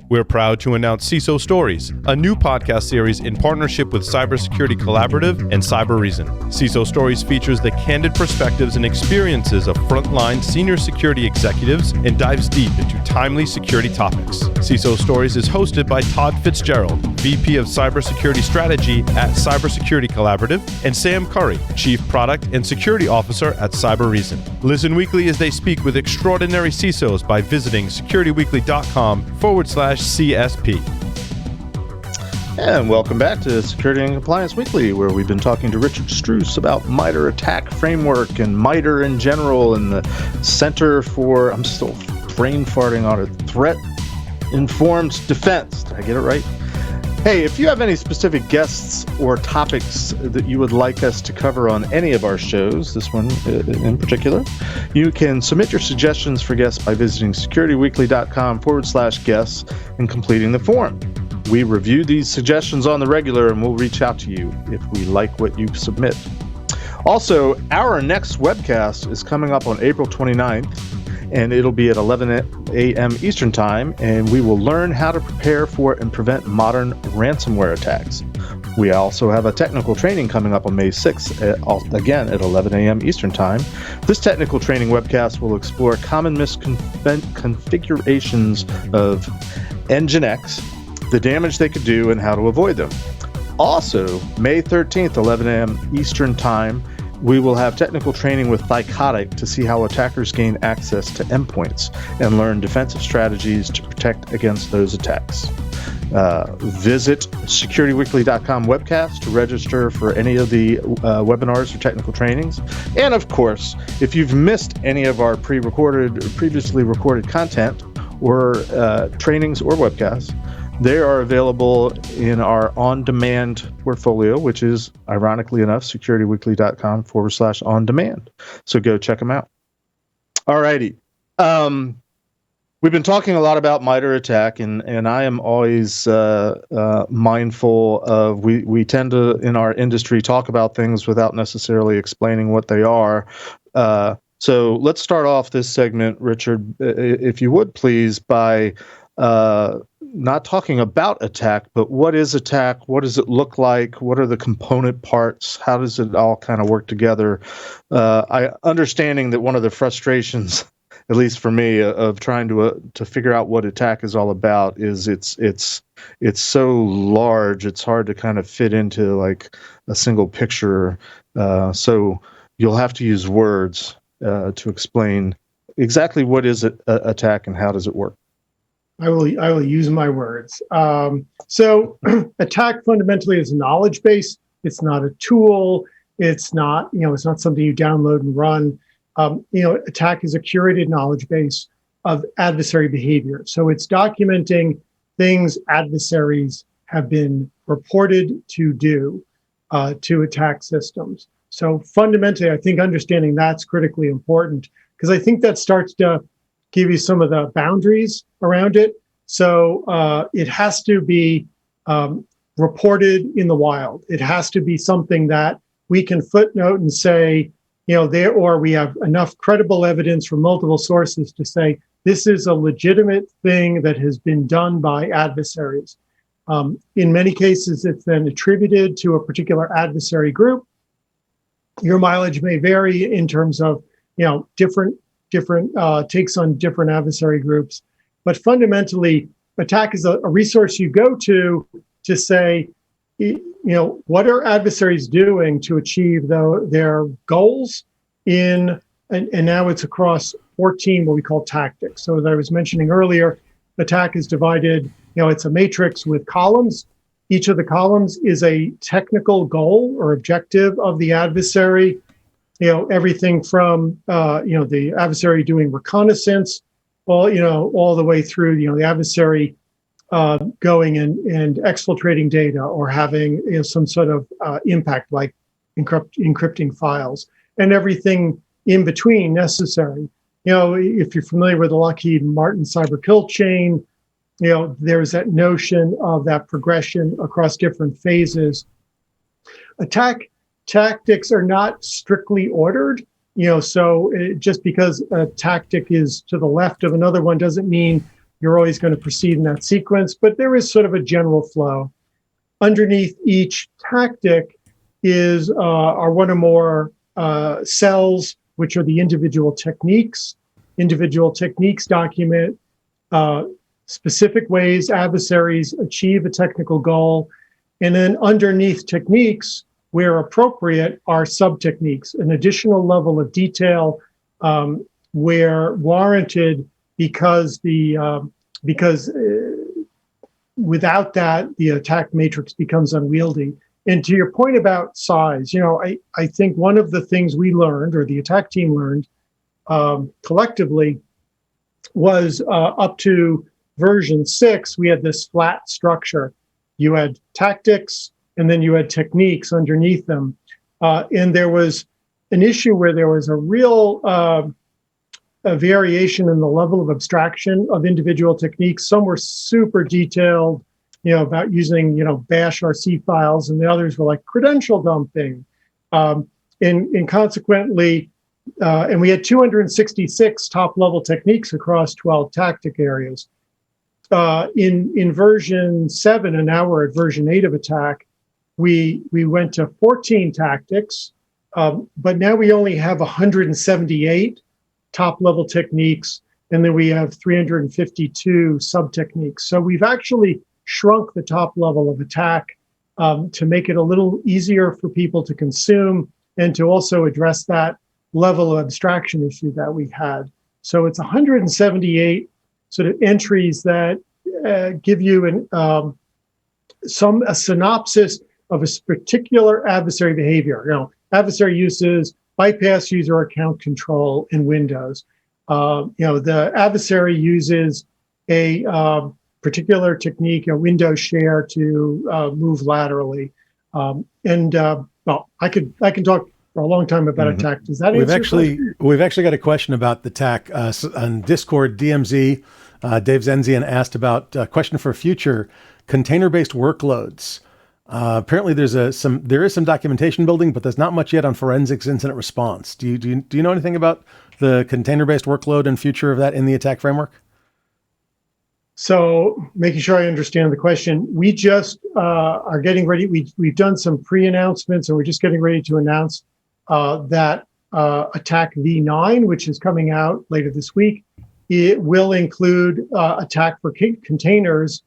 We're proud to announce CISO Stories, a new podcast series in partnership with Cybersecurity Collaborative and Cyber Reason. CISO Stories features the candid perspectives and experiences of frontline senior security executives and dives deep into timely security topics. CISO Stories is hosted by Todd Fitzgerald, VP of Cybersecurity Strategy at Cybersecurity Collaborative, and Sam Curry, Chief Product and Security Officer at Cyber Reason. Listen weekly as they speak with extraordinary CISOs by visiting securityweekly.com/CSP. And welcome back to Security and Compliance Weekly, where we've been talking to Richard Struse about MITRE attack framework and MITRE in general and the Center for, I'm still brain farting on it, Threat-Informed Defense. Did I get it right? Hey, if you have any specific guests or topics that you would like us to cover on any of our shows, this one in particular, you can submit your suggestions for guests by visiting securityweekly.com/guests and completing the form. We review these suggestions on the regular and we'll reach out to you if we like what you submit. Also, our next webcast is coming up on April 29th, and it'll be at 11 a.m. Eastern Time, and we will learn how to prepare for and prevent modern ransomware attacks. We also have a technical training coming up on May 6th, again at 11 a.m. Eastern Time. This technical training webcast will explore common misconfigurations of Nginx, the damage they could do, and how to avoid them. Also, May 13th, 11 a.m. Eastern Time, we will have technical training with Psychotic to see how attackers gain access to endpoints and learn defensive strategies to protect against those attacks. Visit securityweekly.com webcast to register for any of the webinars or technical trainings. And of course, if you've missed any of our previously recorded content or trainings or webcasts, they are available in our on-demand portfolio, which is, ironically enough, securityweekly.com/on-demand. So go check them out. All righty. We've been talking a lot about MITRE attack, and I am always mindful of, we tend to, in our industry, talk about things without necessarily explaining what they are. So let's start off this segment, Richard, if you would please, by not talking about attack, but what is attack? What does it look like? What are the component parts? How does it all kind of work together? Understanding that one of the frustrations, at least for me, of trying to figure out what attack is all about is it's so large, it's hard to kind of fit into like a single picture. So you'll have to use words to explain exactly what is attack and how does it work. I will use my words. So attack fundamentally is a knowledge base. It's not a tool. It's not something you download and run. Attack is a curated knowledge base of adversary behavior. So it's documenting things adversaries have been reported to do to attack systems. So fundamentally, I think understanding that's critically important, because I think that starts to give you some of the boundaries around it. So it has to be reported in the wild. It has to be something that we can footnote and say, or we have enough credible evidence from multiple sources to say, this is a legitimate thing that has been done by adversaries. In many cases, it's then attributed to a particular adversary group. Your mileage may vary in terms of, different takes on different adversary groups, but fundamentally, attack is a resource you go to say, what are adversaries doing to achieve their goals and now it's across 14 what we call tactics. So as I was mentioning earlier, attack is divided, it's a matrix with columns. Each of the columns is a technical goal or objective of the adversary. Everything from, the adversary doing reconnaissance, all the way through, the adversary going and exfiltrating data or having some sort of impact like encrypting files and everything in between necessary. If you're familiar with the Lockheed Martin cyber kill chain, there's that notion of that progression across different phases. Attack tactics are not strictly ordered, so just because a tactic is to the left of another one doesn't mean You're always going to proceed in that sequence, but there is sort of a general flow. Underneath each tactic are one or more cells, which are the individual techniques. Individual techniques document specific ways adversaries achieve a technical goal. And then underneath techniques, where appropriate, are sub-techniques, an additional level of detail where warranted, because without that, the attack matrix becomes unwieldy. And to your point about size, I think one of the things we learned, or the attack team learned collectively, was up to version 6, we had this flat structure. You had tactics, and then you had techniques underneath them. And there was an issue where there was a real a variation in the level of abstraction of individual techniques. Some were super detailed, about using, bash RC files, and the others were like credential dumping. And consequently, and we had 266 top-level techniques across 12 tactic areas. In version 7, and now we're at version 8 of attack, we went to 14 tactics, but now we only have 178 top-level techniques, and then we have 352 sub-techniques. So we've actually shrunk the top level of attack to make it a little easier for people to consume, and to also address that level of abstraction issue that we had. So it's 178 sort of entries that give you a synopsis of a particular adversary behavior. Adversary uses bypass user account control in Windows. The adversary uses a particular technique, a window share, to move laterally. I can talk for a long time about attack. Does that answer? We've actually got a question about the attack on Discord. DMZ, Dave Zenzian asked about a question for future container-based workloads. Apparently, there is some documentation building, but there's not much yet on forensics incident response. Do you know anything about the container-based workload and future of that in the attack framework? So, making sure I understand the question, we just are getting ready. We've done some pre-announcements, and we're just getting ready to announce that attack V9, which is coming out later this week, it will include attack for containers,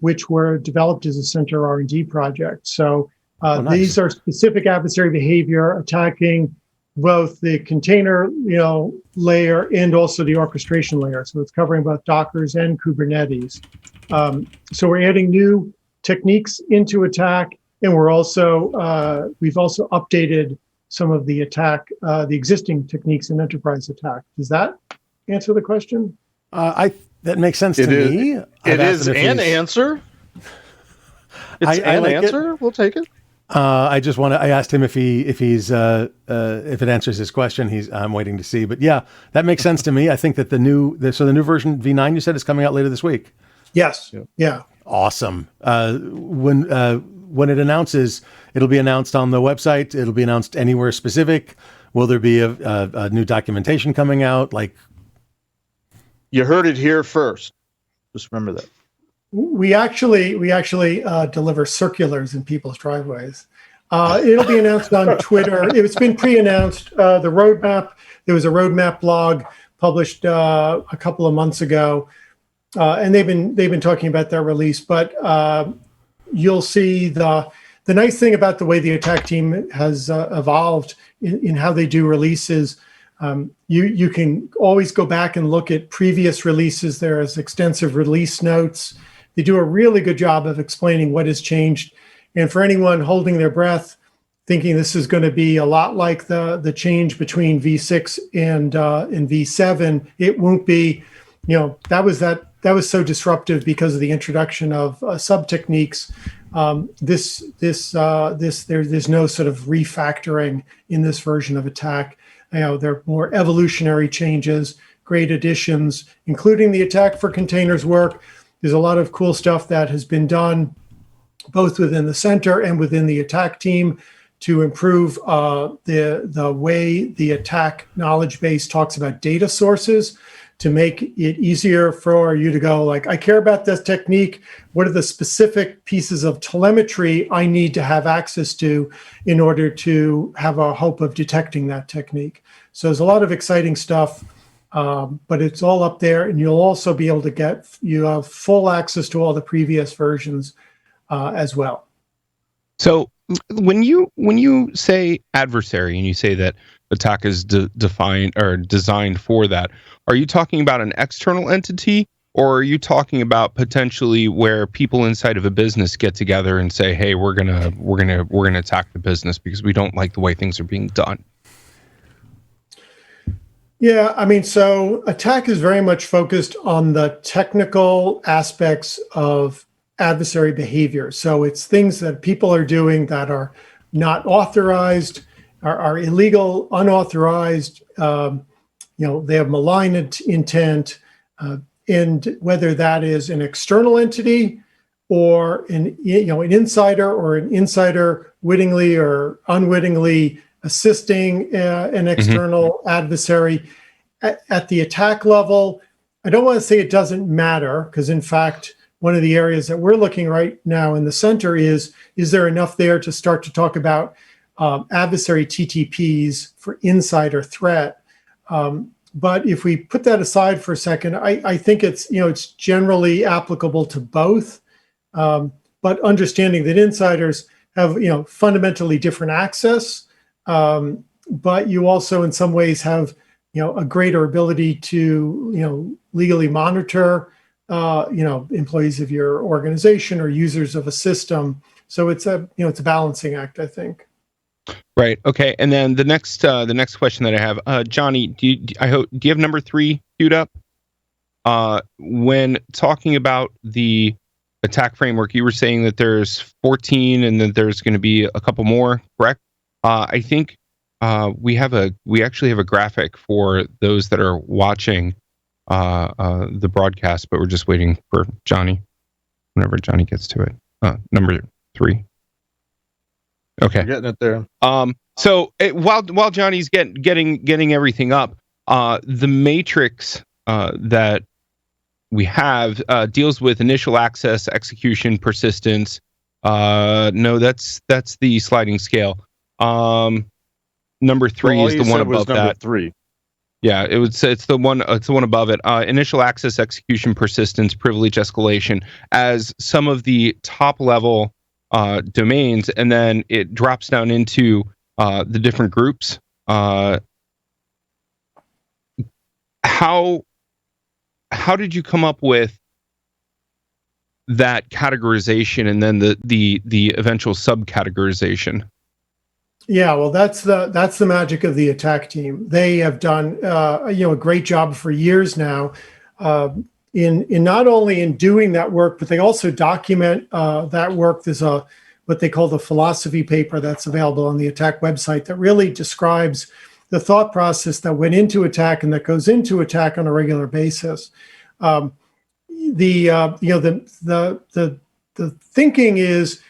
which were developed as a center R&D project. So nice. These are specific adversary behavior attacking both the container layer and also the orchestration layer. So it's covering both Dockers and Kubernetes. So we're adding new techniques into attack, and we've also updated some of the attack, the existing techniques in enterprise attack. Does that answer the question? That makes sense to me. It is an answer. It's an answer. We'll take it. I asked him if it answers his question. I'm waiting to see, but yeah, that makes sense to me. I think that the new version V9 you said is coming out later this week. Yes. Yeah. Awesome. When it announces, it'll be announced on the website. It'll be announced anywhere specific. Will there be a new documentation coming out? You heard it here first. Just remember that. We actually deliver circulars in people's driveways. It'll be announced on Twitter. It's been pre-announced. The roadmap. There was a roadmap blog published a couple of months ago, and they've been talking about their release. But you'll see the nice thing about the way the attack team has evolved in how they do releases. You can always go back and look at previous releases. There's extensive release notes. They do a really good job of explaining what has changed. And for anyone holding their breath, thinking this is going to be a lot like the change between V6 and V7, it won't be. That was so disruptive because of the introduction of sub techniques. There's no sort of refactoring in this version of attack. There are more evolutionary changes, great additions, including the attack for containers work. There's a lot of cool stuff that has been done both within the center and within the attack team to improve the way the attack knowledge base talks about data sources. to make it easier for you to go like, I care about this technique. What are the specific pieces of telemetry I need to have access to in order to have a hope of detecting that technique? So there's a lot of exciting stuff, but it's all up there, and you'll also be able to you have full access to all the previous versions as well. So when you say adversary and you say that attack is defined or designed for that, are you talking about an external entity, or are you talking about potentially where people inside of a business get together and say, hey, we're gonna attack the business because we don't like the way things are being done? Yeah, I mean, so attack is very much focused on the technical aspects of adversary behavior. So it's things that people are doing that are not authorized, are illegal, unauthorized. They have malign intent, and whether that is an external entity or an insider, or an insider wittingly or unwittingly assisting an external adversary. At the attack level, I don't want to say it doesn't matter, because in fact, one of the areas that we're looking right now in the center is there enough there to start to talk about adversary TTPs for insider threat? But if we put that aside for a second, I think it's generally applicable to both, but understanding that insiders have fundamentally different access, but you also in some ways have a greater ability to legally monitor employees of your organization or users of a system. So it's a balancing act, I think. Right. Okay. And then the next question that I have, Johnny, do you have number 3 queued up? When talking about the attack framework, you were saying that there's 14 and that there's going to be a couple more, correct? I think we actually have a graphic for those that are watching the broadcast, but we're just waiting for Johnny. Whenever Johnny gets to it, number 3. Okay, We're getting it there. So while Johnny's getting everything up, the matrix that we have deals with initial access, execution, persistence. No, that's the sliding scale. Number 3 is the one above that. 3. Yeah, it's the one above it. Initial access, execution, persistence, privilege escalation as some of the top level domains, and then it drops down into the different groups. How did you come up with that categorization and then the eventual subcategorization? Yeah, well, that's the magic of the attack team. They have done a great job for years now in not only in doing that work, but they also document that work. There's what they call the philosophy paper that's available on the attack website that really describes the thought process that went into attack and that goes into attack on a regular basis. The thinking is,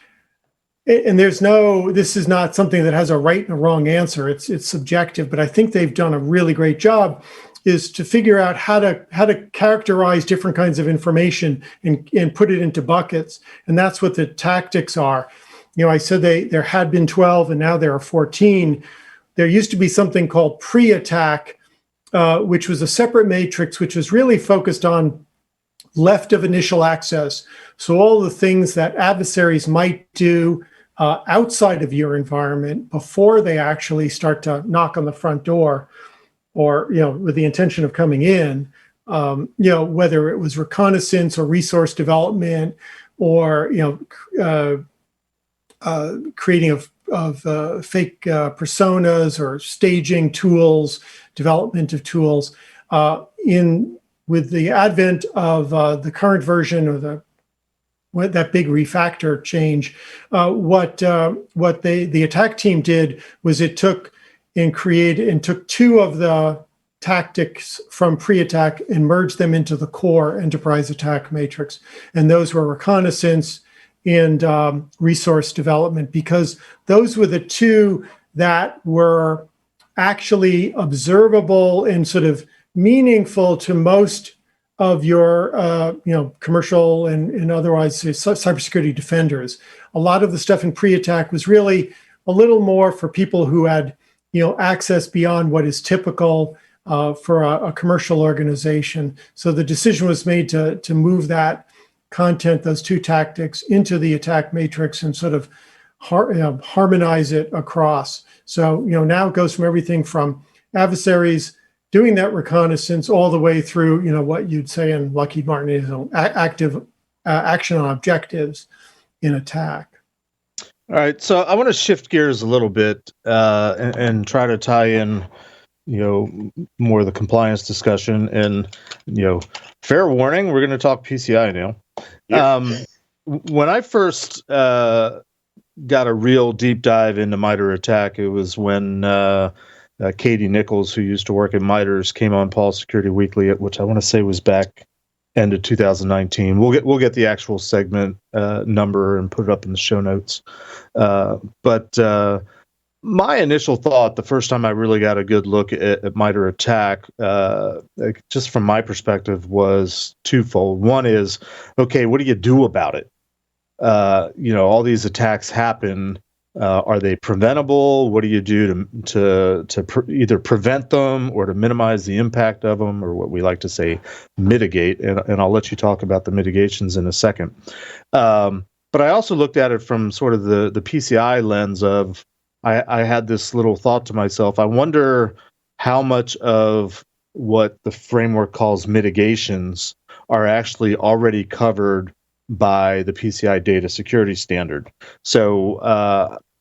and this is not something that has a right and a wrong answer. It's subjective, but I think they've done a really great job, is to figure out how to characterize different kinds of information and put it into buckets. And that's what the tactics are. I said there had been 12 and now there are 14. There used to be something called pre-attack, which was a separate matrix, which was really focused on left of initial access. So all the things that adversaries might do outside of your environment before they actually start to knock on the front door, or with the intention of coming in, whether it was reconnaissance or resource development, or creating of fake personas or staging tools, development of tools. With the advent of the current version or that big refactor change, what the attack team did was it took 2 of the tactics from pre-attack and merged them into the core enterprise attack matrix, and those were reconnaissance and resource development, because those were the 2 that were actually observable and sort of meaningful to most of your commercial and otherwise cybersecurity defenders. A lot of the stuff in pre-attack was really a little more for people who had access beyond what is typical for a commercial organization. So the decision was made to move that content, those two tactics, into the attack matrix and sort of harmonize it across. So now it goes from everything from adversaries doing that reconnaissance all the way through what you'd say in Lockheed Martin is active action on objectives in attack. All right, so I want to shift gears a little bit and try to tie in more of the compliance discussion. And fair warning, we're going to talk PCI now. Yep. When I first got a real deep dive into MITRE ATT&CK, it was when Katie Nichols, who used to work at MITRE's, came on Paul's Security Weekly, which I want to say was back end of 2019. We'll get the actual segment number and put it up in the show notes. But my initial thought, the first time I really got a good look at MITRE ATT&CK, just from my perspective, was twofold. One is, okay, what do you do about it? All these attacks happen. Are they preventable? What do you do to either prevent them or to minimize the impact of them, or what we like to say, mitigate? And I'll let you talk about the mitigations in a second. But I also looked at it from sort of the PCI lens of, I had this little thought to myself, I wonder how much of what the framework calls mitigations are actually already covered by the PCI data security standard. So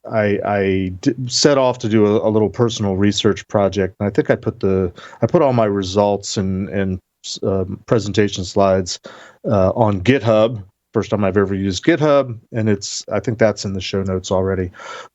I set off to do a little personal research project, and I think I put all my results and presentation slides on GitHub. First time I've ever used GitHub, and I think that's in the show notes already.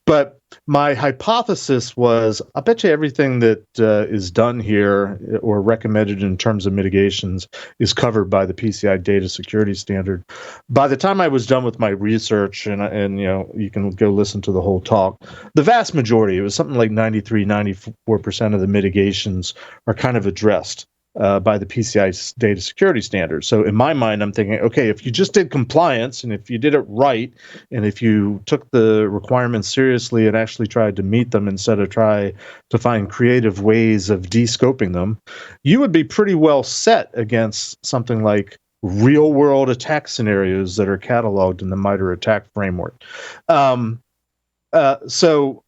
But my hypothesis was, I bet you everything that is done here or recommended in terms of mitigations is covered by the PCI data security standard. By the time I was done with my research, and you can go listen to the whole talk, the vast majority, it was something like 94% of the mitigations are kind of addressed by the PCI data security standard. So in my mind, I'm thinking, okay, if you just did compliance and if you did it right, and if you took the requirements seriously and actually tried to meet them instead of try to find creative ways of de-scoping them, you would be pretty well set against something like real world attack scenarios that are cataloged in the MITRE ATT&CK framework. So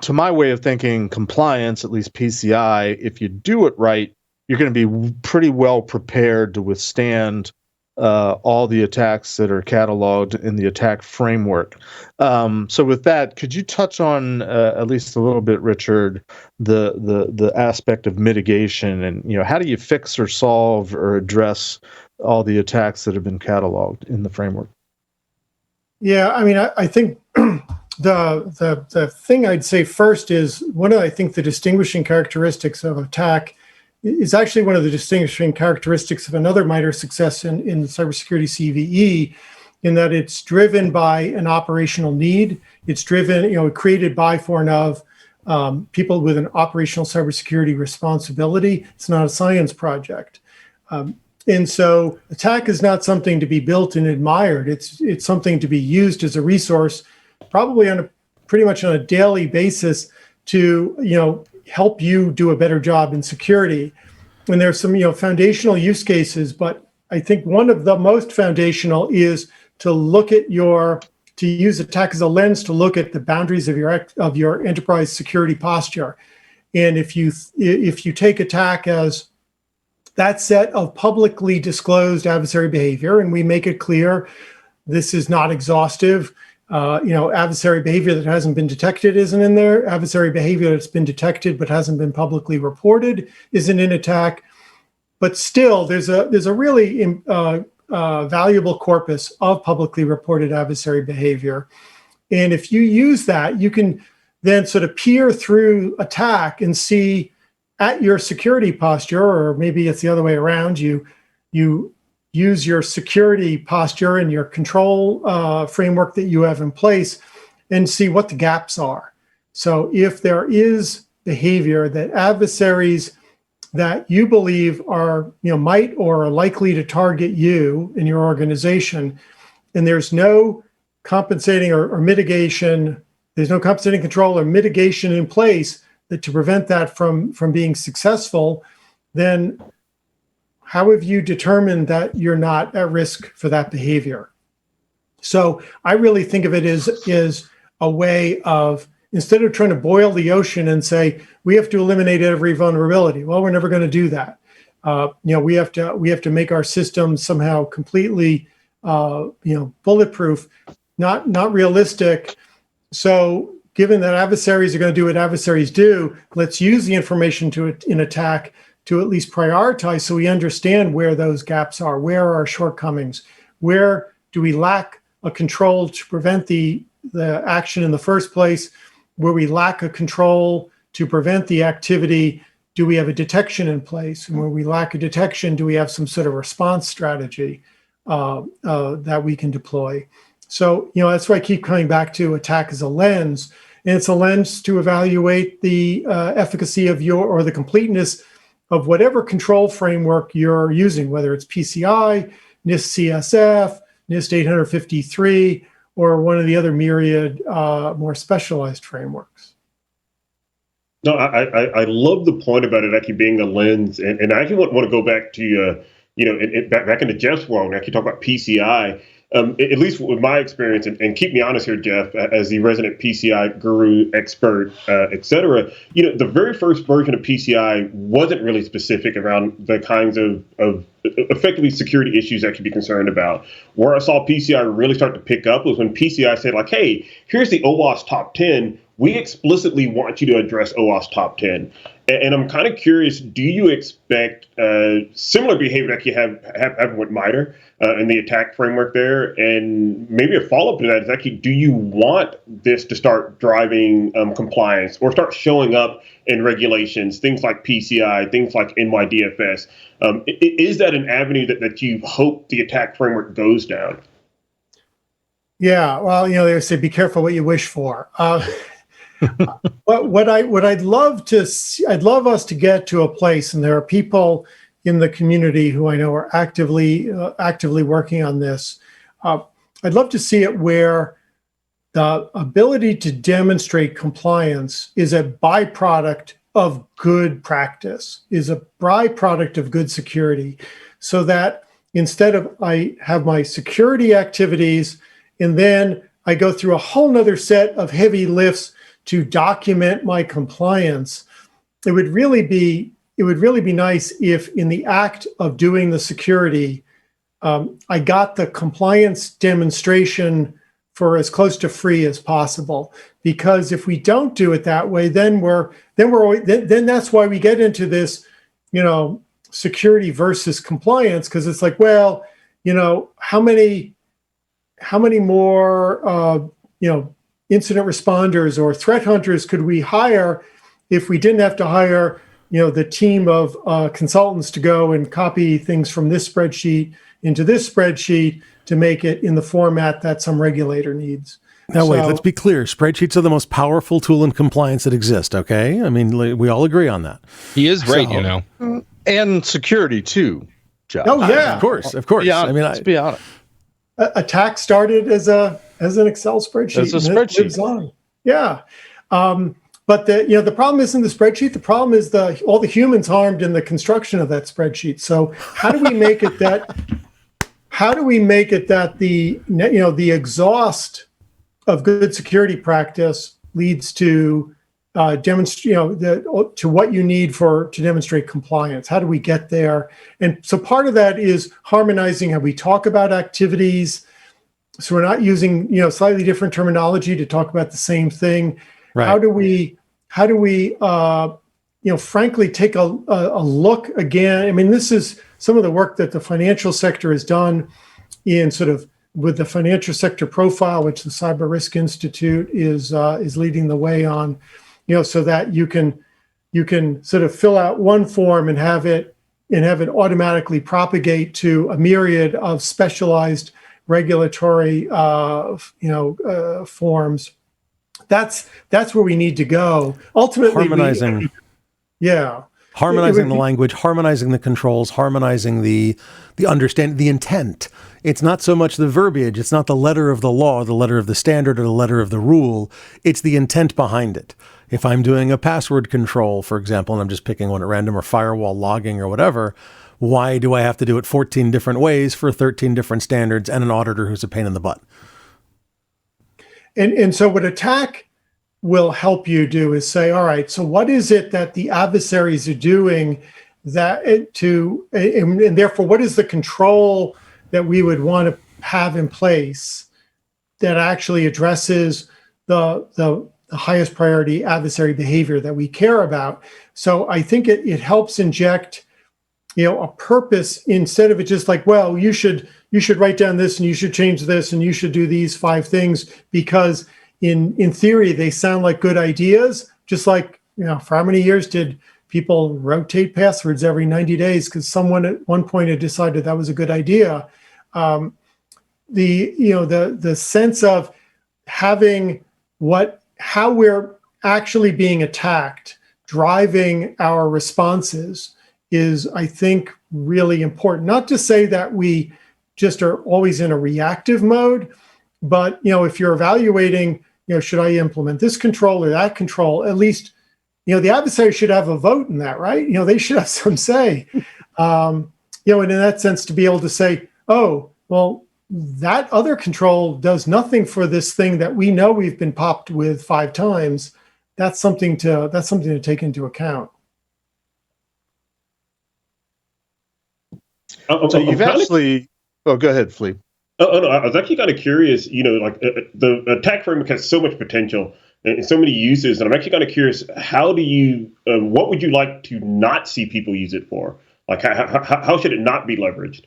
to my way of thinking, compliance, at least PCI, if you do it right, you're going to be pretty well prepared to withstand all the attacks that are cataloged in the attack framework. So with that, could you touch on at least a little bit, Richard, the aspect of mitigation, and how do you fix or solve or address all the attacks that have been cataloged in the framework? Yeah, I mean, I think the thing I'd say first is one of, I think, the distinguishing characteristics of attack is actually one of the distinguishing characteristics of another MITRE success in the cybersecurity CVE, in that it's driven by an operational need. It's driven, created by, for, and of people with an operational cybersecurity responsibility. It's not a science project. And so attack is not something to be built and admired. It's something to be used as a resource, probably pretty much on a daily basis, to help you do a better job in security. And there's some foundational use cases, but I think one of the most foundational is to look at to use attack as a lens to look at the boundaries of your enterprise security posture. And if you take attack as that set of publicly disclosed adversary behavior, and we make it clear this is not exhaustive. Adversary behavior that hasn't been detected isn't in there. Adversary behavior that's been detected but hasn't been publicly reported isn't in attack. But still, there's a really valuable corpus of publicly reported adversary behavior. And if you use that, you can then sort of peer through attack and see at your security posture, or maybe it's the other way around, you use your security posture and your control framework that you have in place and see what the gaps are. So if there is behavior that adversaries that you believe are, might or are likely to target you in your organization, and there's no compensating or mitigation, there's no compensating control or mitigation in place that to prevent that from being successful, then how have you determined that you're not at risk for that behavior? So I really think of it as a way of, instead of trying to boil the ocean and say, we have to eliminate every vulnerability. Well, we're never going to do that. We have to make our system somehow completely, bulletproof, not realistic. So given that adversaries are going to do what adversaries do, let's use the information in attack to at least prioritize, so we understand where those gaps are, where are our shortcomings, where do we lack a control to prevent the action in the first place, where we lack a control to prevent the activity, do we have a detection in place, and where we lack a detection, do we have some sort of response strategy that we can deploy. So, that's why I keep coming back to attack as a lens, and it's a lens to evaluate the efficacy of or the completeness of whatever control framework you're using, whether it's PCI, NIST CSF, NIST 853, or one of the other myriad more specialized frameworks. No, I love the point about it actually being a lens, and I actually want to go back to back into Jeff's world and actually talk about PCI. At least with my experience, and keep me honest here, Jeff, as the resident PCI guru, expert, et cetera, the very first version of PCI wasn't really specific around the kinds of effectively security issues that could be concerned about. Where I saw PCI really start to pick up was when PCI said, like, hey, here's the OWASP top 10. We explicitly want you to address OWASP top 10. And I'm kind of curious, do you expect similar behavior that you have with MITRE and the attack framework there? And maybe a follow-up to that is actually, do you want this to start driving compliance or start showing up in regulations, things like PCI, things like NYDFS? Is that an avenue that you hope the attack framework goes down? Yeah, well, they say, be careful what you wish for. What I'd love us to get to a place, and there are people in the community who I know are actively working on this. I'd love to see it where the ability to demonstrate compliance is a byproduct of good practice, is a byproduct of good security, so that instead of I have my security activities and then I go through a whole nother set of heavy lifts to document my compliance, it would really be nice if in the act of doing the security, I got the compliance demonstration for as close to free as possible. Because if we don't do it that way, then that's why we get into this, security versus compliance, because it's like, well, how many more incident responders or threat hunters could we hire if we didn't have to hire, the team of consultants to go and copy things from this spreadsheet into this spreadsheet to make it in the format that some regulator needs. Now, wait, let's be clear. Spreadsheets are the most powerful tool in compliance that exists, okay? I mean, we all agree on that. He is right, And security, too, Jeff. Oh, yeah. Of course. I mean, let's be honest. Attack started as an Excel spreadsheet. As a spreadsheet. It lives on. Yeah. But the problem isn't the spreadsheet. The problem is all the humans harmed in the construction of that spreadsheet. So how do we make it that the exhaust of good security practice leads to to what you need to demonstrate compliance? How do we get there? And so part of that is harmonizing how we talk about activities. So we're not using, slightly different terminology to talk about the same thing. Right. How do we frankly take a look again? I mean, this is some of the work that the financial sector has done in sort of with the financial sector profile, which the Cyber Risk Institute is leading the way on. So that you can sort of fill out one form and have it automatically propagate to a myriad of specialized regulatory forms. That's where we need to go. Ultimately, harmonizing. Yeah. Harmonizing the language, harmonizing the controls, harmonizing the understanding, the intent. It's not so much the verbiage. It's not the letter of the law, the letter of the standard, or the letter of the rule. It's the intent behind it. If I'm doing a password control, for example, and I'm just picking one at random, or firewall logging or whatever, why do I have to do it 14 different ways for 13 different standards and an auditor who's a pain in the butt? And so what ATT&CK will help you do is say, all right, so what is it that the adversaries are doing and therefore what is the control that we would want to have in place that actually addresses the highest priority adversary behavior that we care about? So I think it helps inject, a purpose instead of it just like, well, you should write down this and you should change this and you should do these 5 things because in theory they sound like good ideas. Just like, for how many years did people rotate passwords every 90 days because someone at one point had decided that was a good idea? The sense of having how we're actually being attacked, driving our responses is, I think, really important. Not to say that we just are always in a reactive mode, but if you're evaluating, should I implement this control or that control? At least, the adversary should have a vote in that, right? They should have some say. And in that sense, to be able to say, oh, well, that other control does nothing for this thing that we know we've been popped with 5 times. That's something to take into account. So you've actually. Oh, go ahead, Flea. Oh, no, I was actually kind of curious. The attack framework has so much potential and so many uses, and I'm actually kind of curious. How do you? What would you like to not see people use it for? Like, how should it not be leveraged?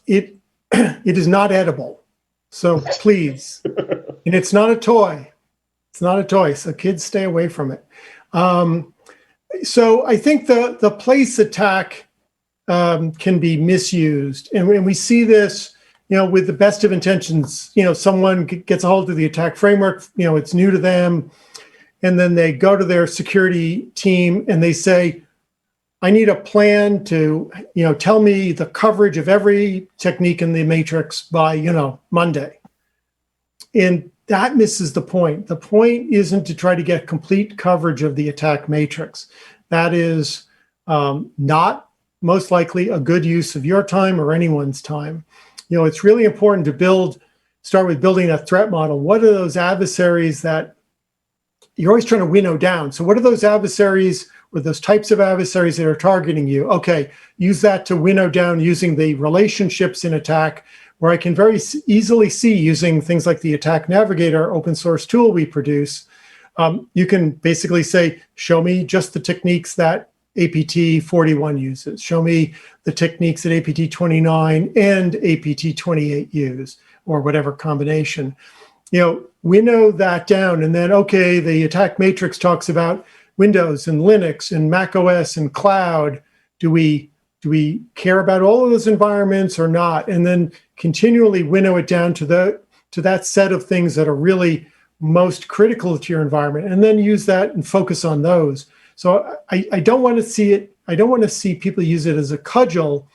It is not edible, so please, and it's not a toy. It's not a toy, so kids stay away from it. So I think the place attack can be misused, and we see this, with the best of intentions. Someone gets a hold of the attack framework. It's new to them, and then they go to their security team and they say, I need a plan to, tell me the coverage of every technique in the matrix by, Monday. And that misses the point. The point isn't to try to get complete coverage of the attack matrix. That is not most likely a good use of your time or anyone's time. It's really important to start with building a threat model. What are those adversaries that you're always trying to winnow down? So what are those adversaries or those types of adversaries that are targeting you? Okay, use that to winnow down using the relationships in attack, where I can very easily see, using things like the Attack Navigator open source tool we produce. You can basically say, show me just the techniques that APT 41 uses. Show me the techniques that APT 29 and APT 28 use, or whatever combination. Winnow that down, and then, okay, the attack matrix talks about Windows and Linux and Mac OS and cloud. Do we care about all of those environments or not? And then continually winnow it down to that set of things that are really most critical to your environment, and then use that and focus on those. So I don't want to see it. I don't want to see people use it as a cudgel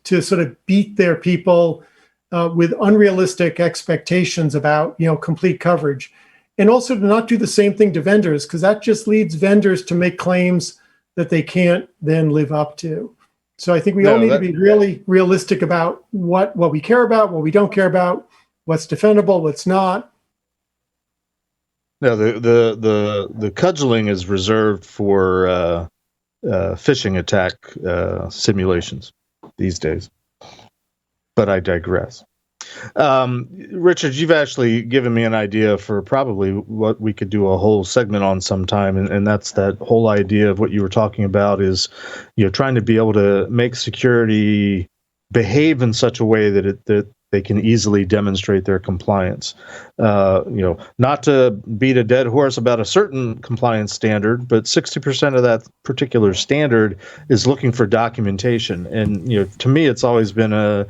to sort of beat their people with unrealistic expectations about complete coverage, and also to not do the same thing to vendors, because that just leads vendors to make claims that they can't then live up to. So I think we all need to be really realistic about what we care about, what we don't care about, what's defendable, what's not. No, the cudgeling is reserved for phishing attack simulations these days. But I digress. Richard, you've actually given me an idea for probably what we could do a whole segment on sometime, and that's that whole idea of what you were talking about is, trying to be able to make security behave in such a way that they can easily demonstrate their compliance. Not to beat a dead horse about a certain compliance standard, but 60% of that particular standard is looking for documentation. And, to me, it's always been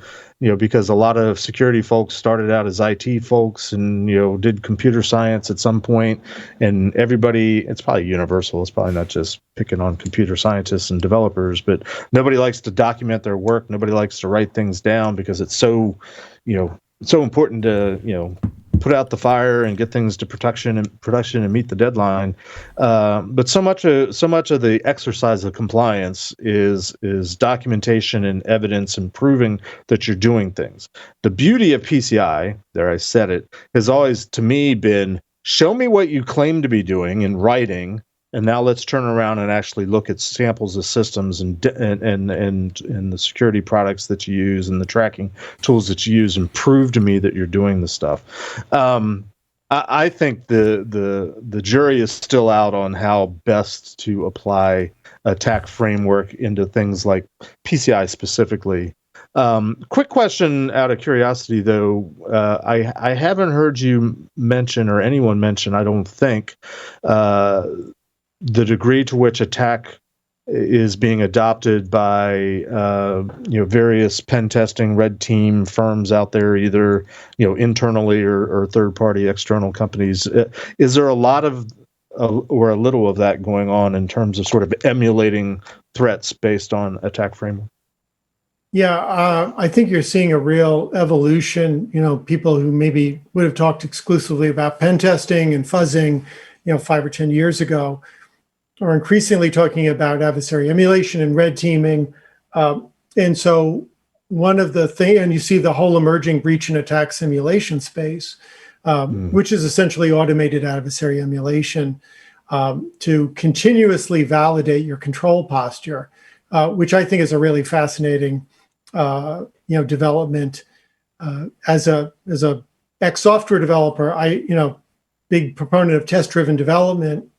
because a lot of security folks started out as IT folks and, did computer science at some point, and everybody, it's probably universal. It's probably not just picking on computer scientists and developers, but nobody likes to document their work. Nobody likes to write things down because it's so important to, put out the fire and get things to production and meet the deadline. But so much of the exercise of compliance is documentation and evidence and proving that you're doing things. The beauty of PCI, there I said it, has always to me been, show me what you claim to be doing in writing, and now let's turn around and actually look at samples of systems and the security products that you use and the tracking tools that you use, and prove to me that you're doing the stuff. I think the jury is still out on how best to apply attack framework into things like PCI specifically. Quick question out of curiosity, though. I haven't heard you mention, or anyone mention, I don't think, the degree to which attack is being adopted by various pen testing red team firms out there, either internally or third party external companies. Is there a lot of or a little of that going on in terms of sort of emulating threats based on attack framework? Yeah, I think you're seeing a real evolution. People who maybe would have talked exclusively about pen testing and fuzzing 5 or 10 years ago are increasingly talking about adversary emulation and red teaming. And so one of the things, and you see the whole emerging breach and attack simulation space, which is essentially automated adversary emulation, to continuously validate your control posture, which I think is a really fascinating development. As a ex-software developer, big proponent of test-driven development.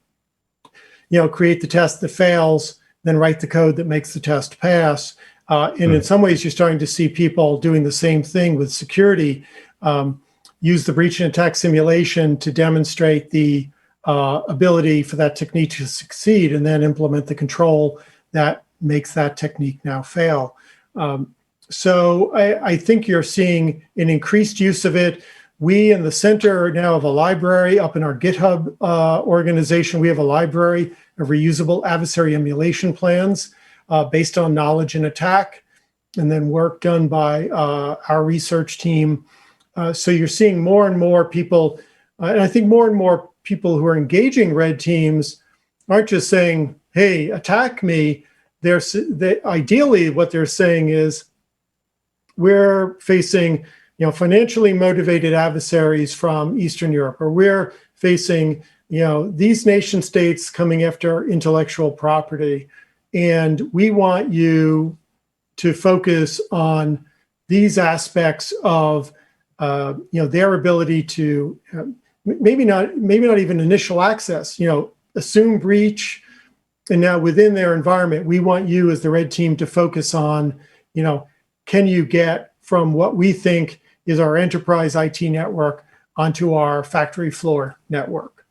Create the test that fails, then write the code that makes the test pass. And in some ways, you're starting to see people doing the same thing with security. Use the breach and attack simulation to demonstrate the ability for that technique to succeed, and then implement the control that makes that technique now fail. So I think you're seeing an increased use of it. We in the center now have a library up in our GitHub organization. We have a library of reusable adversary emulation plans based on knowledge and attack, and then work done by our research team. So you're seeing more and more people, and I think more and more people who are engaging red teams aren't just saying, hey, attack me. Ideally, what they're saying is, we're facing financially motivated adversaries from Eastern Europe, or we're facing, these nation states coming after intellectual property. And we want you to focus on these aspects of, their ability to maybe not even initial access, assume breach. And now within their environment, we want you as the red team to focus on, can you get from what we think is our enterprise IT network onto our factory floor network.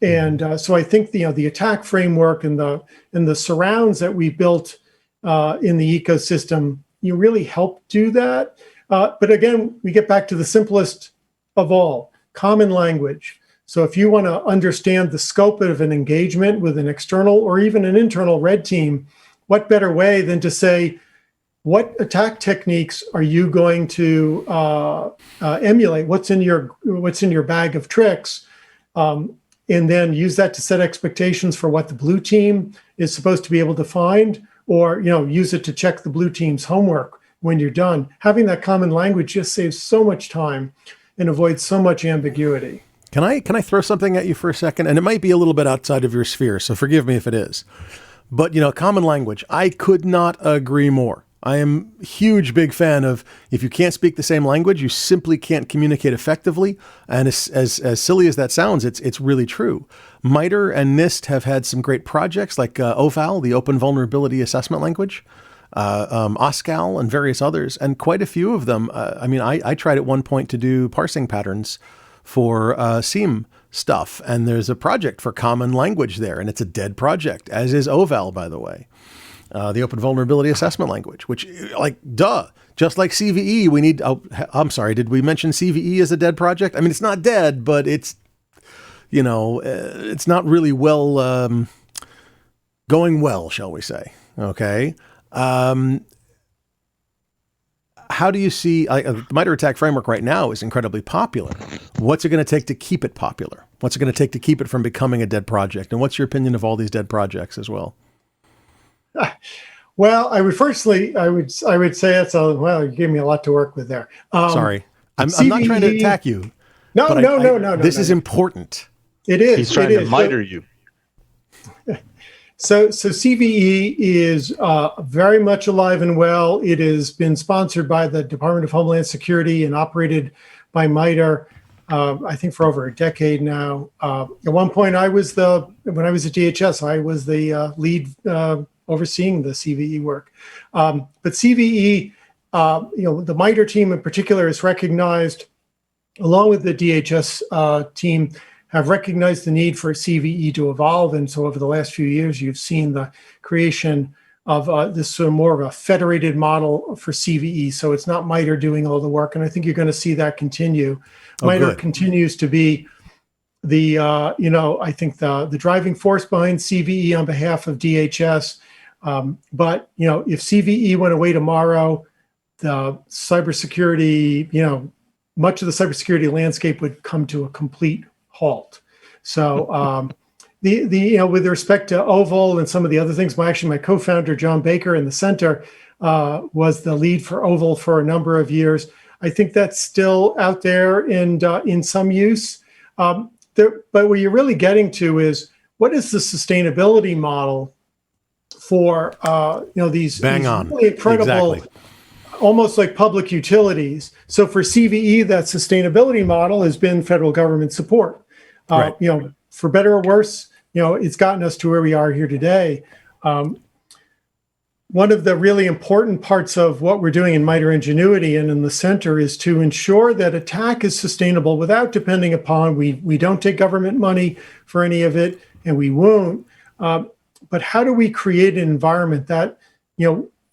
And so I think the attack framework and the surrounds that we built in the ecosystem, really help do that. But again, we get back to the simplest of all, common language. So if you want to understand the scope of an engagement with an external or even an internal red team, what better way than to say, what attack techniques are you going to emulate? What's in your bag of tricks? And then use that to set expectations for what the blue team is supposed to be able to find, or use it to check the blue team's homework when you're done. Having that common language just saves so much time and avoids so much ambiguity. Can I throw something at you for a second? And it might be a little bit outside of your sphere, so forgive me if it is. But, common language, I could not agree more. I am a huge, big fan of, if you can't speak the same language, you simply can't communicate effectively. And as silly as that sounds, it's really true. MITRE and NIST have had some great projects like OVAL, the Open Vulnerability Assessment Language. OSCAL and various others, and quite a few of them. I tried at one point to do parsing patterns for SIEM stuff, and there's a project for common language there, and it's a dead project, as is OVAL, by the way, the Open Vulnerability Assessment Language, which, just like CVE, we need. Oh, I'm sorry, did we mention CVE as a dead project? I mean, it's not dead, but it's, it's not really going well, shall we say? Okay. How do you see the MITRE ATT&CK framework right now is incredibly popular. What's it going to take to keep it popular? What's it going to take to keep it from becoming a dead project? And what's your opinion of all these dead projects as well? Well, I would say it's you gave me a lot to work with there. Sorry, I'm not trying to attack you. No. This is important. It is. He's trying to MITRE you. So CVE is very much alive and well. It has been sponsored by the Department of Homeland Security and operated by MITRE, I think for over a decade now. At one point, when I was at DHS, I was the lead overseeing the CVE work. But CVE, the MITRE team in particular is recognized, along with the DHS team, have recognized the need for CVE to evolve. And so over the last few years, you've seen the creation of this sort of more of a federated model for CVE. So it's not MITRE doing all the work. And I think you're going to see that continue. MITRE continues to be the, I think the driving force behind CVE on behalf of DHS. But, if CVE went away tomorrow, the cybersecurity, much of the cybersecurity landscape would come to a complete halt. So with respect to OVAL and some of the other things, my co-founder John Baker in the center was the lead for OVAL for a number of years. I think that's still out there and in some use. But what you're really getting to is, what is the sustainability model for these really incredible, exactly, almost like public utilities? So for CVE, that sustainability model has been federal government support. Right. For better or worse, it's gotten us to where we are here today. One of the really important parts of what we're doing in MITRE Engenuity and in the center is to ensure that attack is sustainable without depending upon, we don't take government money for any of it, and we won't. But how do we create an environment that,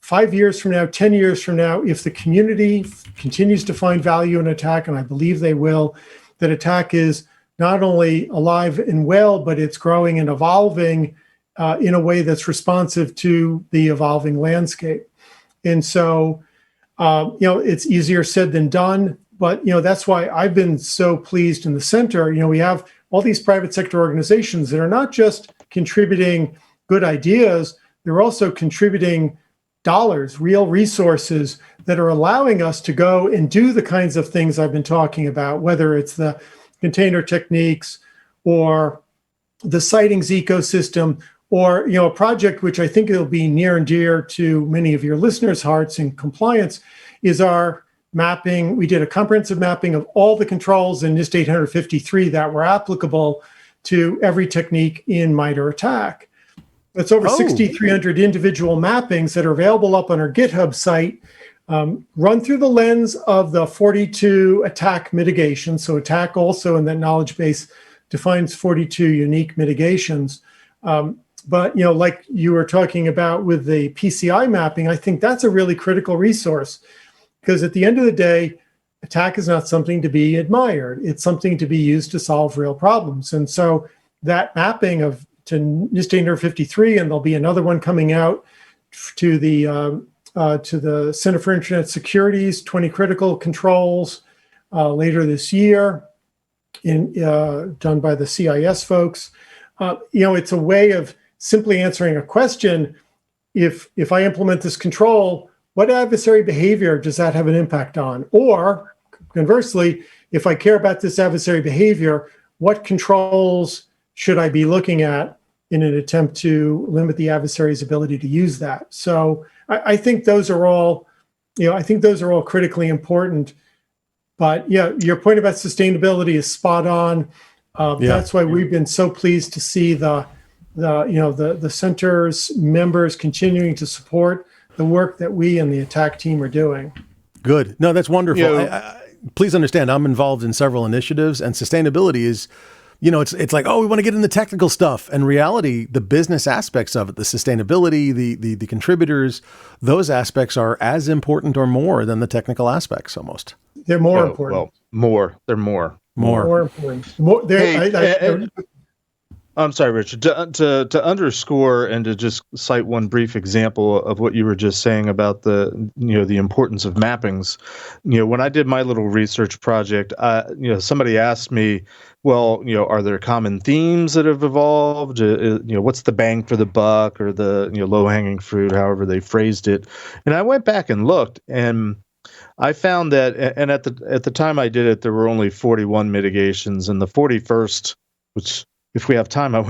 5 years from now, 10 years from now, if the community continues to find value in attack, and I believe they will, that attack is not only alive and well, but it's growing and evolving in a way that's responsive to the evolving landscape. And so, it's easier said than done, but, that's why I've been so pleased in the center. We have all these private sector organizations that are not just contributing good ideas, they're also contributing dollars, real resources that are allowing us to go and do the kinds of things I've been talking about, whether it's the container techniques or the sightings ecosystem, or a project which I think will be near and dear to many of your listeners' hearts in compliance is our mapping. We did a comprehensive mapping of all the controls in NIST 853 that were applicable to every technique in MITRE ATT&CK. That's over 6,300 individual mappings that are available up on our GitHub site, run through the lens of the 42 attack mitigations. So attack also in that knowledge base defines 42 unique mitigations. But, like you were talking about with the PCI mapping, I think that's a really critical resource, because at the end of the day, attack is not something to be admired. It's something to be used to solve real problems. And so that mapping to NIST 853, and there'll be another one coming out to the Center for Internet Security's 20 critical controls later this year, done by the CIS folks. It's a way of simply answering a question. If I implement this control, what adversary behavior does that have an impact on? Or conversely, if I care about this adversary behavior, what controls should I be looking at in an attempt to limit the adversary's ability to use that? So I think those are all, critically important. But your point about sustainability is spot on. That's why we've been so pleased to see the center's members continuing to support the work that we and the attack team are doing. Good. No, that's wonderful. You know, Please understand, I'm involved in several initiatives, and sustainability is, it's like, oh, we want to get in the technical stuff. And reality, the business aspects of it, the sustainability, the contributors, those aspects are as important or more than the technical aspects almost. They're more important. Well, more. They're more. More important. More, I'm sorry, Richard. To underscore and to just cite one brief example of what you were just saying about the importance of mappings. When I did my little research project, somebody asked me, well, are there common themes that have evolved? What's the bang for the buck or the low hanging fruit, however they phrased it? And I went back and looked, and I found that, and at the time I did it, there were only 41 mitigations, and the 41st, which, if we have time, I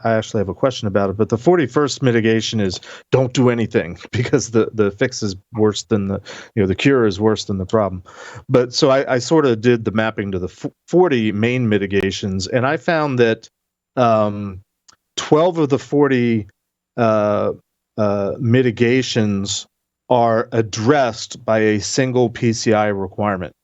actually have a question about it. But the 41st mitigation is don't do anything, because the fix is worse than the cure is worse than the problem. But so I sort of did the mapping to the 40 main mitigations, and I found that 12 of the 40 mitigations are addressed by a single PCI requirement.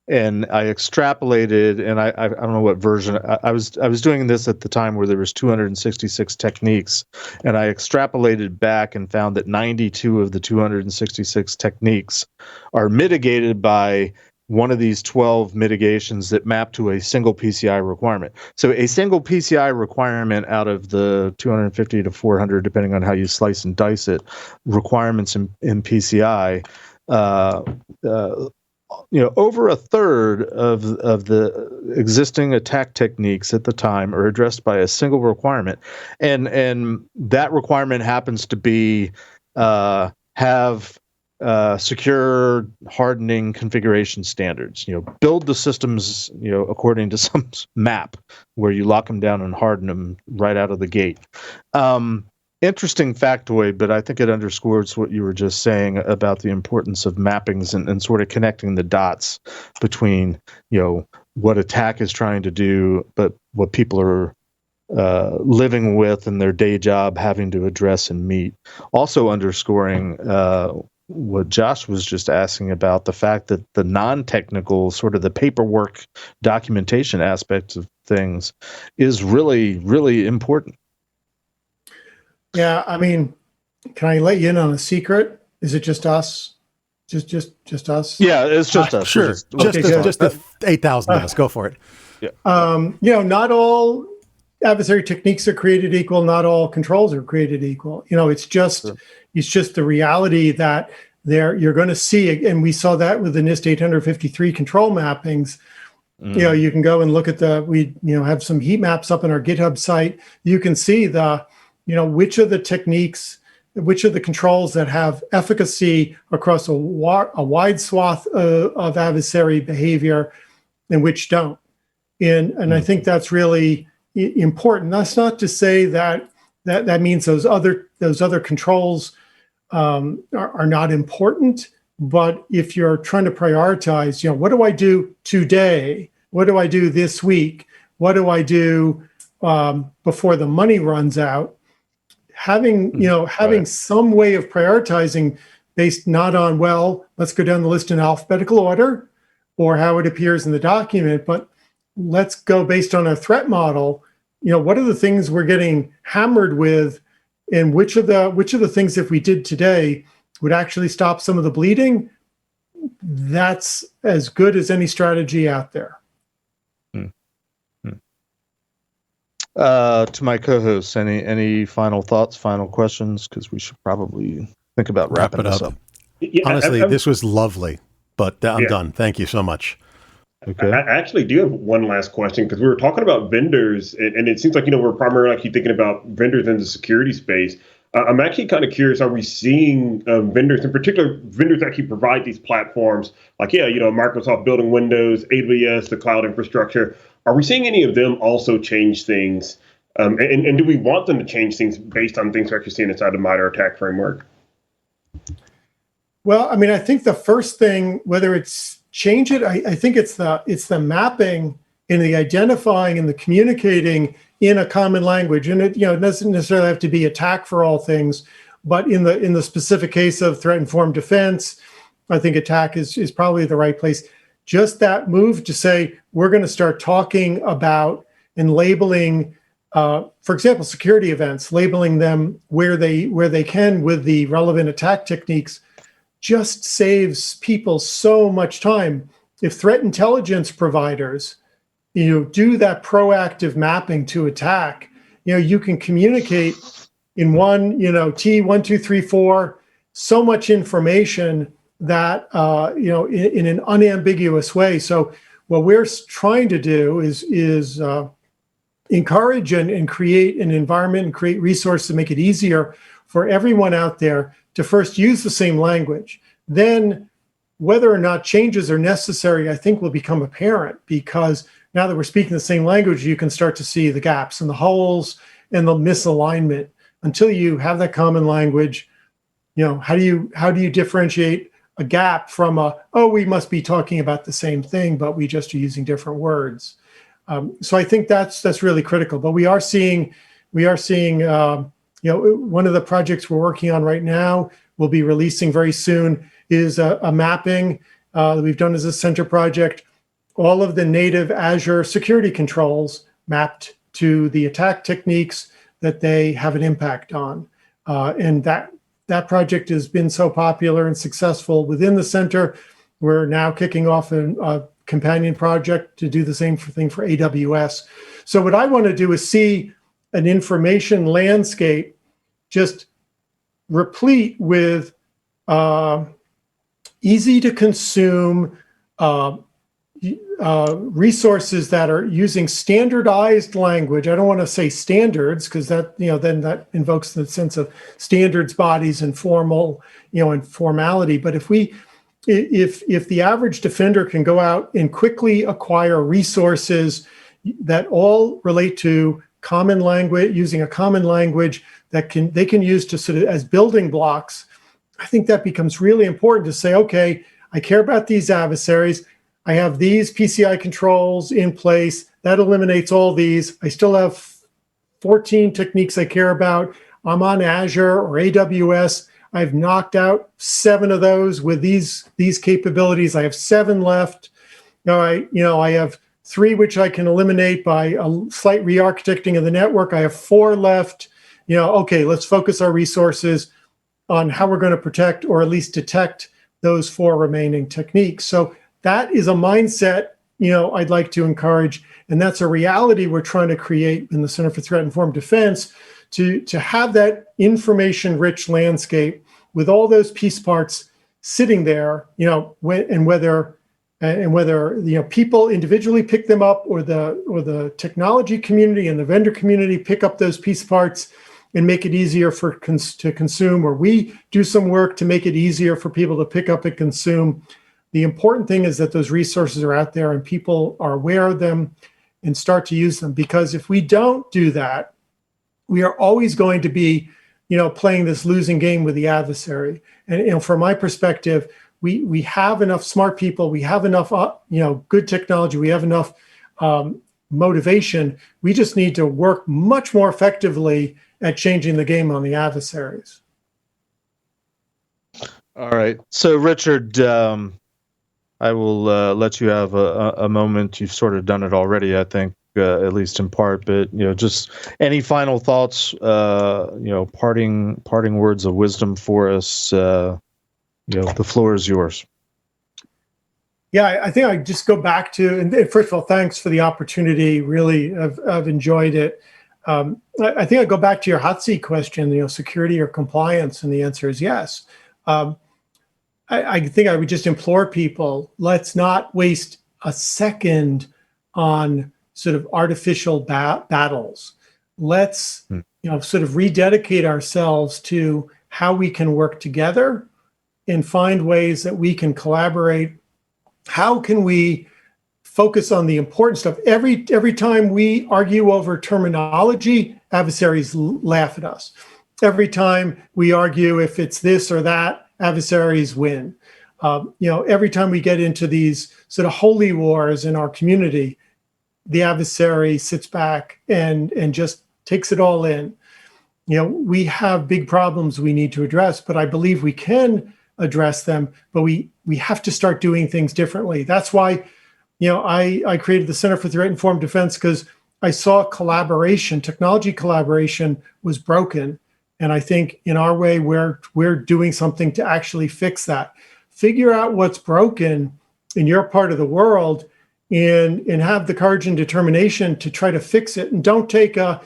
And I extrapolated, and I don't know what version. I was doing this at the time where there was 266 techniques, and I extrapolated back and found that 92 of the 266 techniques are mitigated by one of these 12 mitigations that map to a single PCI requirement. So a single PCI requirement out of the 250 to 400, depending on how you slice and dice it, requirements in PCI. Over a third of the existing attack techniques at the time are addressed by a single requirement, and that requirement happens to be have secure hardening configuration standards. Build the systems according to some map where you lock them down and harden them right out of the gate. Interesting factoid, but I think it underscores what you were just saying about the importance of mappings and sort of connecting the dots between, what attack is trying to do, but what people are living with in their day job having to address and meet. Also underscoring what Josh was just asking about, the fact that the non-technical, sort of the paperwork documentation aspects of things is really, really important. Yeah, I mean, can I let you in on a secret? Is it just us? Just us? Yeah, it's just us. Sure. Just the 8,000 of us. Go for it. Yeah. Not all adversary techniques are created equal. Not all controls are created equal. It's just the reality that you're going to see, and we saw that with the NIST 853 control mappings. You can go and look at we have some heat maps up on our GitHub site. You can see which of the techniques, which of the controls that have efficacy across a wide swath of adversary behavior and which don't. And I think that's really important. That's not to say that means those other controls are not important, but if you're trying to prioritize, what do I do today? What do I do this week? What do I do before the money runs out? Having some way of prioritizing based not on, let's go down the list in alphabetical order or how it appears in the document, but let's go based on a threat model. What are the things we're getting hammered with, and which of the things, if we did today, would actually stop some of the bleeding? That's as good as any strategy out there. To my co-hosts, any final thoughts, final questions? Because we should probably think about wrapping this up. Yeah, honestly, this was lovely, but I'm done. Thank you so much. Okay. I actually do have one last question, because we were talking about vendors, and it seems like, we're primarily actually thinking about vendors in the security space. I'm actually kind of curious, are we seeing vendors, in particular, vendors that actually provide these platforms, like, Microsoft building Windows, AWS, the cloud infrastructure, are we seeing any of them also change things? And do we want them to change things based on things we're actually seeing inside the MITRE attack framework? Well, I think the first thing, whether it's change it, I think it's the mapping and the identifying and the communicating in a common language. And it doesn't necessarily have to be attack for all things, But in the specific case of threat-informed defense, I think ATT&CK is probably the right place. Just that move to say, we're going to start talking about and labeling, for example, security events, labeling them where they can with the relevant attack techniques, just saves people so much time. If threat intelligence providers, do that proactive mapping to attack, you can communicate in one, T1, 2, 3, 4, so much information that, in an unambiguous way. So what we're trying to do is encourage and create an environment and create resources to make it easier for everyone out there to first use the same language. Then whether or not changes are necessary, I think will become apparent, because now that we're speaking the same language, you can start to see the gaps and the holes and the misalignment. Until you have that common language, how do you differentiate a gap from we must be talking about the same thing, but we just are using different words. So I think that's really critical. But we are seeing, one of the projects we're working on right now, we'll be releasing very soon, is a mapping that we've done as a center project, all of the native Azure security controls mapped to the attack techniques that they have an impact on. And that project has been so popular and successful within the center. We're now kicking off a companion project to do the same thing for AWS. So what I want to do is see an information landscape just replete with easy to consume resources that are using standardized language. I don't want to say standards, because that, then that invokes the sense of standards bodies and formal, and formality. But if the average defender can go out and quickly acquire resources that all relate to common language, using a common language that they can use to sort of as building blocks, I think that becomes really important to say, okay, I care about these adversaries. I have these PCI controls in place. That eliminates all these. I still have 14 techniques I care about. I'm on Azure or AWS. I've knocked out 7 of those with these capabilities. I have 7 left. I have 3 which I can eliminate by a slight re-architecting of the network. I have 4 left. Okay, let's focus our resources on how we're going to protect or at least detect those 4 remaining techniques. So that is a mindset, I'd like to encourage, and that's a reality we're trying to create in the Center for Threat-Informed Defense, to have that information-rich landscape with all those piece parts sitting there, whether people individually pick them up or the technology community and the vendor community pick up those piece parts and make it easier to consume, or we do some work to make it easier for people to pick up and consume. The important thing is that those resources are out there and people are aware of them and start to use them. Because if we don't do that, we are always going to be, playing this losing game with the adversary. And from my perspective, we have enough smart people, we have enough, good technology, we have enough motivation. We just need to work much more effectively at changing the game on the adversaries. All right. So, Richard, I will let you have a moment. You've sort of done it already, I think, at least in part. But just any final thoughts? Parting words of wisdom for us. The floor is yours. Yeah, I think I just go back to, and first of all, thanks for the opportunity. Really, I've enjoyed it. I think I go back to your hot seat question. Security or compliance, and the answer is yes. I think I would just implore people, let's not waste a second on sort of artificial battles. Let's sort of rededicate ourselves to how we can work together and find ways that we can collaborate. How can we focus on the important stuff? Every time we argue over terminology, adversaries laugh at us. Every time we argue if it's this or that, adversaries win. Every time we get into these sort of holy wars in our community, the adversary sits back and just takes it all in. we have big problems we need to address, but I believe we can address them, but we have to start doing things differently. That's why, I created the Center for Threat-Informed Defense, because I saw technology collaboration was broken. And I think in our way, we're doing something to actually fix that. Figure out what's broken in your part of the world and have the courage and determination to try to fix it. And don't take, oh,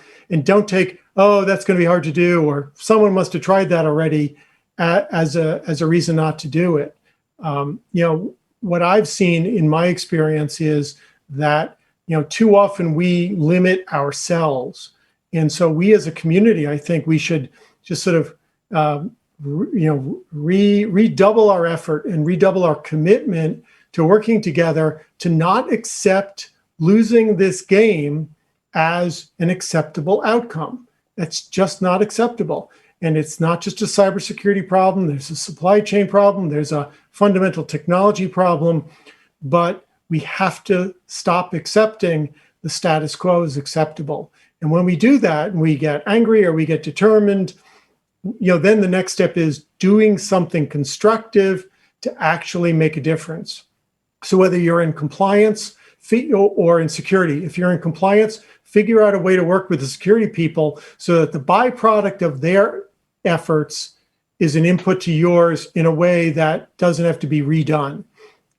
that's going to be hard to do, or someone must have tried that already as a reason not to do it. What I've seen in my experience is that, too often we limit ourselves. And so we as a community, I think we should just sort of, redouble our effort and redouble our commitment to working together to not accept losing this game as an acceptable outcome. That's just not acceptable. And it's not just a cybersecurity problem. There's a supply chain problem. There's a fundamental technology problem. But we have to stop accepting the status quo as acceptable. And when we do that, and we get angry or we get determined, then the next step is doing something constructive to actually make a difference. So whether you're in compliance or in security, if you're in compliance, figure out a way to work with the security people so that the byproduct of their efforts is an input to yours in a way that doesn't have to be redone.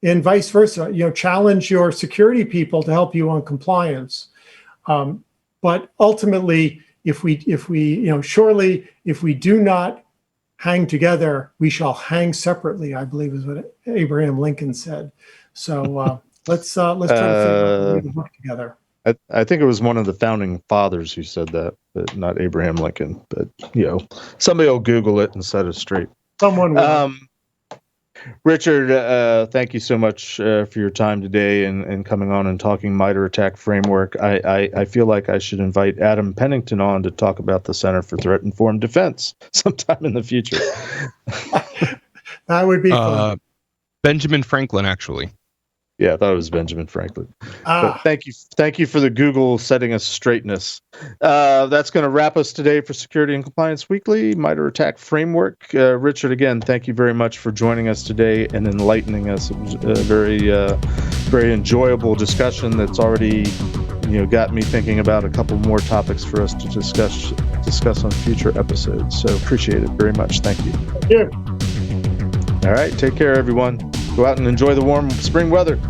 And vice versa, challenge your security people to help you on compliance. But ultimately, if we do not hang together, we shall hang separately, I believe is what Abraham Lincoln said. So let's try to figure out a way to work together. I think it was one of the founding fathers who said that, but not Abraham Lincoln. But somebody will Google it and set it straight. Someone will. Richard, thank you so much for your time today and coming on and talking MITRE ATT&CK framework. I feel like I should invite Adam Pennington on to talk about the Center for Threat-Informed Defense sometime in the future. That would be fun. Benjamin Franklin, actually. Yeah, I thought it was Benjamin Franklin. But thank you for the Google setting us straightness. That's going to wrap us today for Security and Compliance Weekly, MITRE ATT&CK Framework. Richard, again, thank you very much for joining us today and enlightening us. It was a very enjoyable discussion that's already got me thinking about a couple more topics for us to discuss on future episodes. So appreciate it very much. Thank you. Thank you. All right, take care, everyone. Go out and enjoy the warm spring weather.